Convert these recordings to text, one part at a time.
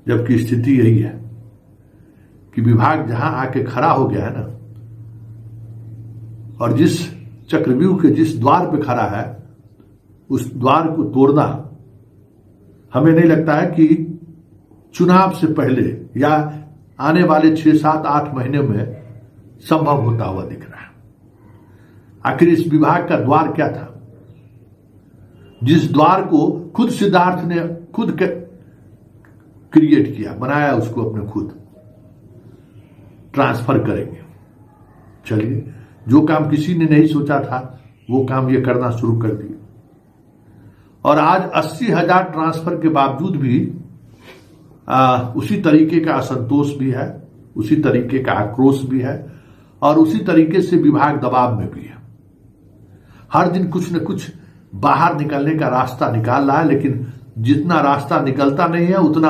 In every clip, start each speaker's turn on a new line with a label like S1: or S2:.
S1: जबकि स्थिति यही है कि विभाग जहां आके खड़ा हो गया है ना, और जिस चक्रव्यूह के जिस द्वार पे खड़ा है उस द्वार को तोड़ना हमें नहीं लगता है कि चुनाव से पहले या आने वाले 6, 7, 8 महीने में संभव होता हुआ दिख रहा है। आखिर इस विभाग का द्वार क्या था, जिस द्वार को खुद सिद्धार्थ ने खुद क्रिएट किया, बनाया उसको अपने खुद। ट्रांसफर करेंगे, चलिए, जो काम किसी ने नहीं सोचा था वो काम ये करना शुरू कर दिए। और आज 80,000 ट्रांसफर के बावजूद भी उसी तरीके का असंतोष भी है, उसी तरीके का आक्रोश भी है, और उसी तरीके से विभाग दबाव में भी है। हर दिन कुछ न कुछ बाहर निकलने का रास्ता निकाल रहा है, लेकिन जितना रास्ता निकलता नहीं है उतना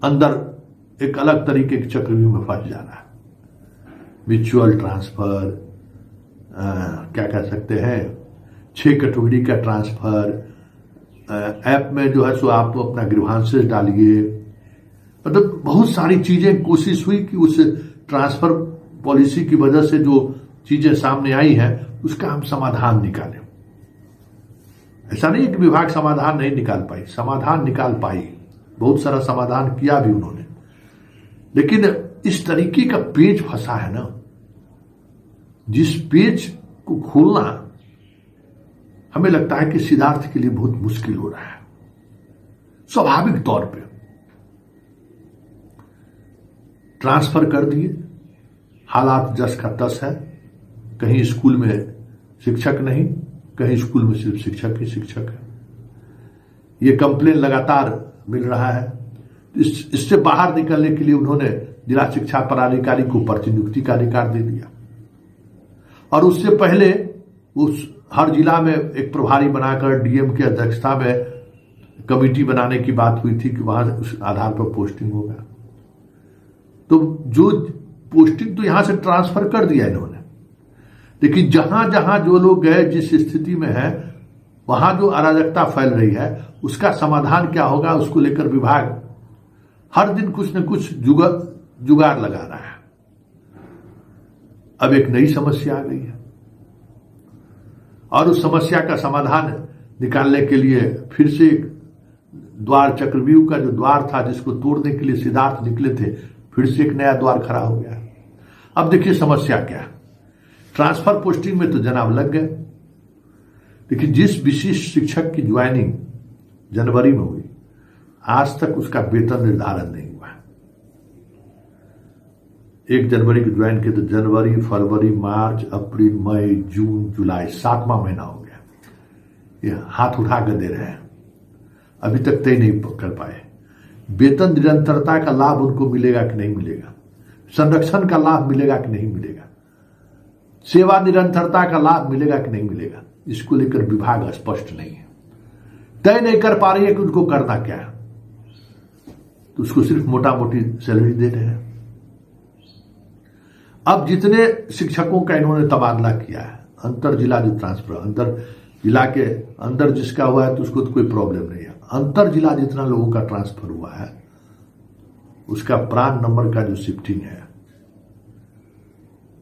S1: अंदर एक अलग तरीके के चक्रव्यूह में फंस जा रहा है। म्यूचुअल ट्रांसफर, क्या कह सकते हैं, 6 कैटेगरी का ट्रांसफर, ऐप में जो है सो आप अपना ग्रीवांसेस डालिए, मतलब बहुत सारी चीजें कोशिश हुई कि उस ट्रांसफर पॉलिसी की वजह से जो चीजें सामने आई हैं उसका हम समाधान निकालें। ऐसा नहीं है कि विभाग समाधान नहीं निकाल पाई, समाधान निकाल पाई, बहुत सारा समाधान किया भी उन्होंने, लेकिन इस तरीके का पेच फंसा है ना, जिस पेच को खोलना हमें लगता है कि सिद्धार्थ के लिए बहुत मुश्किल हो रहा है। स्वाभाविक तौर पे ट्रांसफर कर दिए, हालात जस का तस है, कहीं स्कूल में शिक्षक नहीं, कहीं स्कूल में सिर्फ शिक्षक ही शिक्षक है। ये कंप्लेन लगातार मिल रहा है। इससे बाहर निकलने के लिए उन्होंने जिला शिक्षा पदाधिकारी को प्रतिनियुक्ति का अधिकार दे दिया, और उससे पहले उस हर जिला में एक प्रभारी बनाकर डीएम की अध्यक्षता में कमेटी बनाने की बात हुई थी कि वहां उस आधार पर पोस्टिंग होगा। तो जो पोस्टिंग तो यहां से ट्रांसफर कर दिया इन्होंने, लेकिन जहां जहां जो लोग गए, जिस स्थिति में है, वहां जो अराजकता फैल रही है उसका समाधान क्या होगा, उसको लेकर विभाग हर दिन कुछ न कुछ जुगाड़ लगा रहा है। अब एक नई समस्या आ गई है, और उस समस्या का समाधान निकालने के लिए फिर से एक द्वार, चक्रव्यूह का जो द्वार था जिसको तोड़ने के लिए सिद्धार्थ निकले थे, फिर से एक नया द्वार खड़ा हो गया। अब देखिए समस्या क्या है। ट्रांसफर पोस्टिंग में तो जनाब लग गए, लेकिन जिस विशिष्ट शिक्षक की ज्वाइनिंग जनवरी में हुई, आज तक उसका वेतन निर्धारण नहीं हुआ है। 1 जनवरी को ज्वाइन किया तो जनवरी, फरवरी, मार्च, अप्रैल, मई, जून, जुलाई, 7वां महीना हो गया। ये हाथ उठा कर दे रहे हैं, अभी तक तय नहीं कर पाए। वेतन निरंतरता का लाभ उनको मिलेगा कि नहीं मिलेगा, संरक्षण का लाभ मिलेगा कि नहीं मिलेगा, सेवा निरंतरता का लाभ मिलेगा कि नहीं मिलेगा, इसको लेकर विभाग स्पष्ट नहीं है, तय नहीं कर पा रही है कि उनको करना क्या है। तो उसको सिर्फ मोटा मोटी सैलरी दे रहे हैं। अब जितने शिक्षकों का इन्होंने तबादला किया है, अंतर जिला जो ट्रांसफर, अंतर जिला के अंदर जिसका हुआ है तो उसको तो कोई प्रॉब्लम नहीं है, अंतर जिला जितना लोगों का ट्रांसफर हुआ है उसका प्राण नंबर का जो शिफ्टिंग है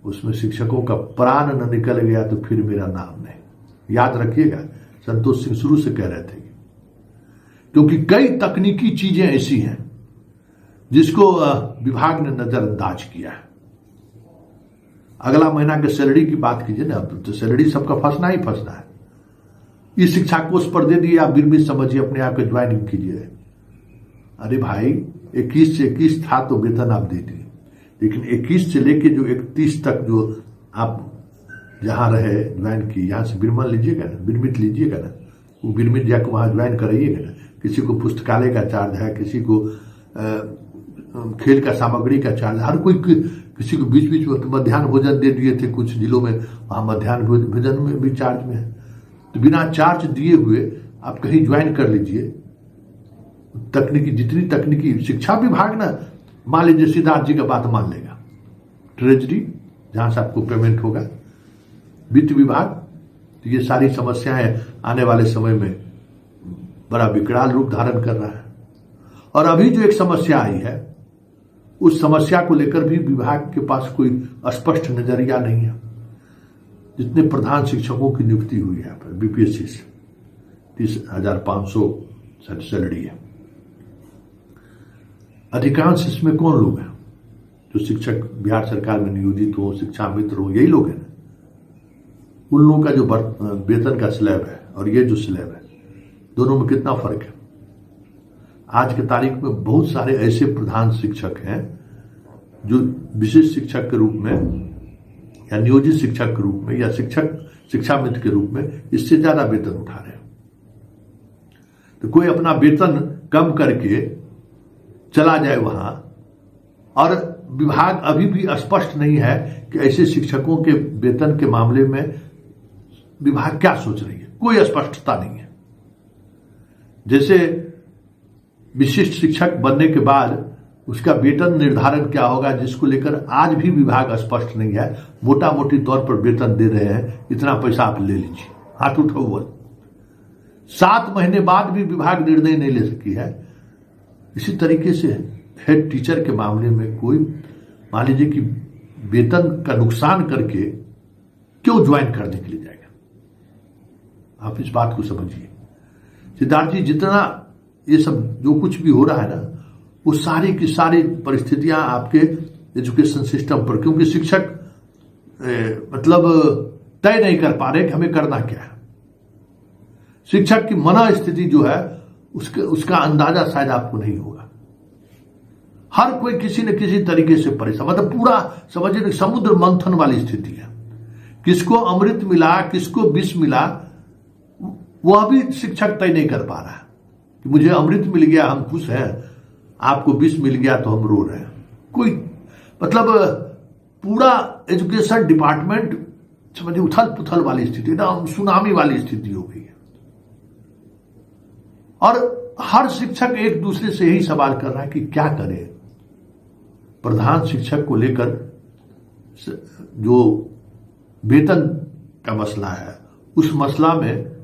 S1: उसमें शिक्षकों का प्राण न निकल गया तो फिर मेरा नाम नहीं। याद रखिएगा, संतोष सिंह शुरू से कह रहे थे, क्योंकि कई तकनीकी चीजें ऐसी हैं जिसको विभाग ने नजरअंदाज किया है। अगला महीना के सैलरी की बात कीजिए ना, तो सैलरी सबका फंसना ही फंसना है। इस शिक्षा कोष पर दे दिए, आप बिरमित समझिए, अपने आप को ज्वाइनिंग कीजिए। अरे भाई 21 से 21 था तो वेतन आप दे दिए, लेकिन 21 से लेके जो 31 तक जो आप जहां रहे ज्वाइन की, यहां से बिरमन लीजिएगा ना, बिरमित लीजिएगा ना, वो बिरमित जाकर वहां ज्वाइन कराइएगा ना। किसी को पुस्तकालय का चार्ज है, किसी को खेल का सामग्री का चार्ज, हर कोई, किसी को बीच बीच में मध्याह्न भोजन दे दिए थे कुछ जिलों में, वहां मध्याह्न भोजन में भी चार्ज में है। तो बिना चार्ज दिए हुए आप कहीं ज्वाइन कर लीजिए। तकनीकी, जितनी तकनीकी, शिक्षा विभाग ना, मान लीजिए सिद्धार्थ जी का बात मान लेगा, ट्रेजरी जहां से आपको पेमेंट होगा, वित्त विभाग, तो ये सारी समस्याएं आने वाले समय में बड़ा विकराल रूप धारण कर रहा है। और अभी जो एक समस्या आई है, उस समस्या को लेकर भी विभाग के पास कोई स्पष्ट नजरिया नहीं है। जितने प्रधान शिक्षकों की नियुक्ति हुई है बीपीएससी से 30,500 सैलरी है, अधिकांश इसमें कौन लोग हैं जो शिक्षक बिहार सरकार में नियोजित हो, शिक्षा मित्र हो, यही लोग हैं ना। उन लोगों का जो वेतन का स्लैब है और ये जो स्लैब है, दोनों में कितना फर्क है। आज के तारीख में बहुत सारे ऐसे प्रधान शिक्षक हैं जो विशेष शिक्षक के रूप में या नियोजित शिक्षक के रूप में या शिक्षा मित्र के रूप में इससे ज्यादा वेतन उठा रहे हैं। तो कोई अपना वेतन कम करके चला जाए वहां, और विभाग अभी भी स्पष्ट नहीं है कि ऐसे शिक्षकों के वेतन के मामले में विभाग क्या सोच रही है, कोई स्पष्टता नहीं है। जैसे विशिष्ट शिक्षक बनने के बाद उसका वेतन निर्धारण क्या होगा, जिसको लेकर आज भी विभाग स्पष्ट नहीं है। मोटा मोटी तौर पर वेतन दे रहे हैं, इतना पैसा आप ले लीजिए, हाथ उठाओ बोल। 7 महीने बाद भी विभाग निर्णय नहीं ले सकी है। इसी तरीके से हेड टीचर के मामले में कोई मान लीजिए कि वेतन का नुकसान करके क्यों ज्वाइन करने के लिए जाएगा। आप इस बात को समझिए सिद्धार्थ जी, जितना ये सब जो कुछ भी हो रहा है ना, वो सारी की सारी परिस्थितियां आपके एजुकेशन सिस्टम पर, क्योंकि शिक्षक मतलब तय नहीं कर पा रहे कि हमें करना क्या है। शिक्षक की मनोस्थिति जो है उसका अंदाजा शायद आपको नहीं होगा। हर कोई किसी न किसी तरीके से परेशान, मतलब पूरा समझिए समुद्र मंथन वाली स्थिति है। किसको अमृत मिला, किसको विष मिला, वह भी शिक्षक तय नहीं कर पा रहा है कि मुझे अमृत मिल गया हम खुश हैं, आपको विष मिल गया तो हम रो रहे हैं। कोई मतलब पूरा एजुकेशन डिपार्टमेंट समझिए उथल पुथल वाली स्थिति, एकदम सुनामी वाली स्थिति हो गई है। और हर शिक्षक एक दूसरे से यही सवाल कर रहा है कि क्या करें। प्रधान शिक्षक को लेकर जो वेतन का मसला है, उस मसला में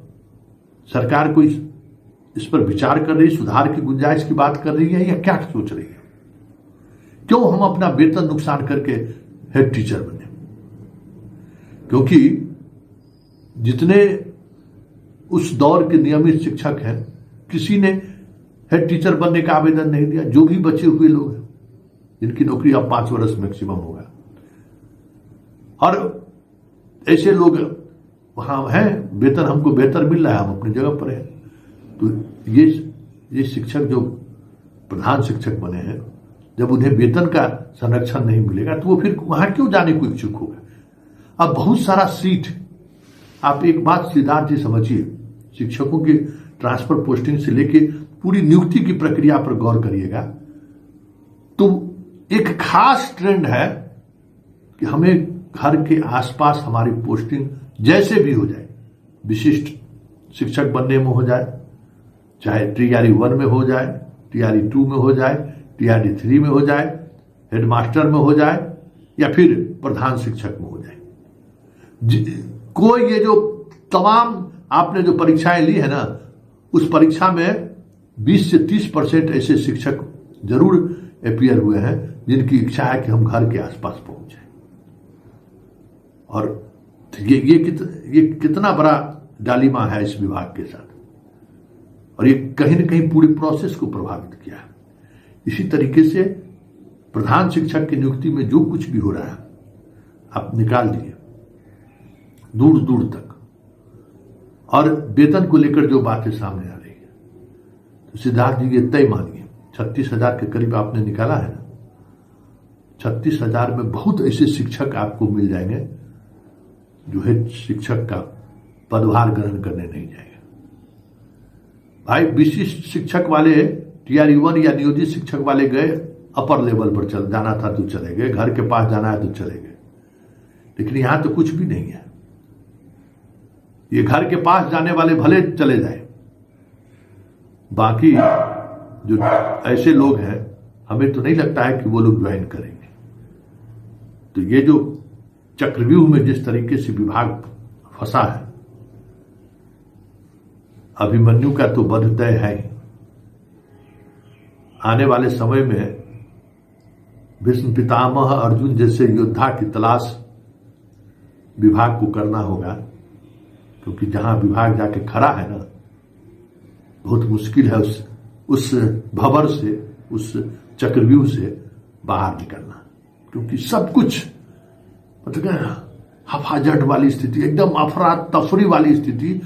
S1: सरकार को इस पर विचार कर रही, सुधार की गुंजाइश की बात कर रही है या क्या सोच रही है। क्यों हम अपना वेतन नुकसान करके हेड टीचर बने? क्योंकि जितने उस दौर के नियमित शिक्षक हैं, किसी ने हेड टीचर बनने का आवेदन नहीं दिया। जो भी बचे हुए लोग हैं जिनकी नौकरी अब 5 वर्ष मैक्सिमम होगा, और ऐसे लोग वहां हैं, वेतन हमको बेहतर मिल रहा है, हम अपनी जगह पर हैं। तो ये शिक्षक जो प्रधान शिक्षक बने हैं, जब उन्हें वेतन का संरक्षण नहीं मिलेगा तो वो फिर वहां क्यों जाने को इच्छुक होगा। अब बहुत सारा सीट, आप एक बात सिद्धार्थ जी समझिए, शिक्षकों की ट्रांसफर पोस्टिंग से लेके पूरी नियुक्ति की प्रक्रिया पर गौर करिएगा तो एक खास ट्रेंड है कि हमें घर के आसपास हमारी पोस्टिंग जैसे भी हो जाए, विशिष्ट शिक्षक बनने में हो जाए, चाहे TRE 1 में हो जाए, TRE 2 में हो जाए, TRE 3 में हो जाए, हेडमास्टर में हो जाए, या फिर प्रधान शिक्षक में हो जाए। कोई ये जो तमाम आपने जो परीक्षाएं ली है ना, उस परीक्षा में 20 से 30% ऐसे शिक्षक जरूर अपीयर हुए हैं जिनकी इच्छा है कि हम घर के आसपास पहुंच जाए। और ये कितना बड़ा डालिमा है इस विभाग के साथ, और ये कहीं न कहीं पूरी प्रोसेस को प्रभावित किया है। इसी तरीके से प्रधान शिक्षक की नियुक्ति में जो कुछ भी हो रहा है आप निकाल दिए दूर दूर तक, और वेतन को लेकर जो बातें सामने आ रही है, तो सिद्धार्थ जी ये तय मानिए 36,000 के करीब आपने निकाला है ना। 36,000 में बहुत ऐसे शिक्षक आपको मिल जाएंगे जो है शिक्षक का पदभार ग्रहण करने नहीं जाएंगे। भाई विशिष्ट शिक्षक वाले TRE 1 या नियोजित शिक्षक वाले गए, अपर लेवल पर चल जाना था तो चले गए, घर के पास जाना है तो चले गए। लेकिन यहां तो कुछ भी नहीं है। ये घर के पास जाने वाले भले चले जाए, बाकी जो ऐसे लोग हैं हमें तो नहीं लगता है कि वो लोग ज्वाइन करेंगे। तो ये जो चक्रव्यूह में जिस तरीके से विभाग फंसा है, अभिमन्यु का तो वध तय है ही। आने वाले समय में भीष्म पितामह अर्जुन जैसे योद्धा की तलाश विभाग को करना होगा, क्योंकि जहां विभाग जाके खड़ा है ना, बहुत मुश्किल है उस भंवर से, उस चक्रव्यूह से बाहर निकलना, क्योंकि सब कुछ मतलब हफाजट वाली स्थिति, एकदम अफरा तफरी वाली स्थिति।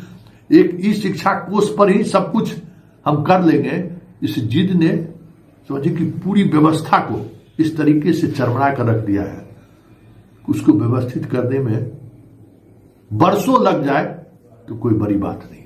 S1: एक ई शिक्षा कोष पर ही सब कुछ हम कर लेंगे, इस जिद ने समझिए कि पूरी व्यवस्था को इस तरीके से चरमरा कर रख दिया है, उसको व्यवस्थित करने में बरसों लग जाए तो कोई बड़ी बात नहीं।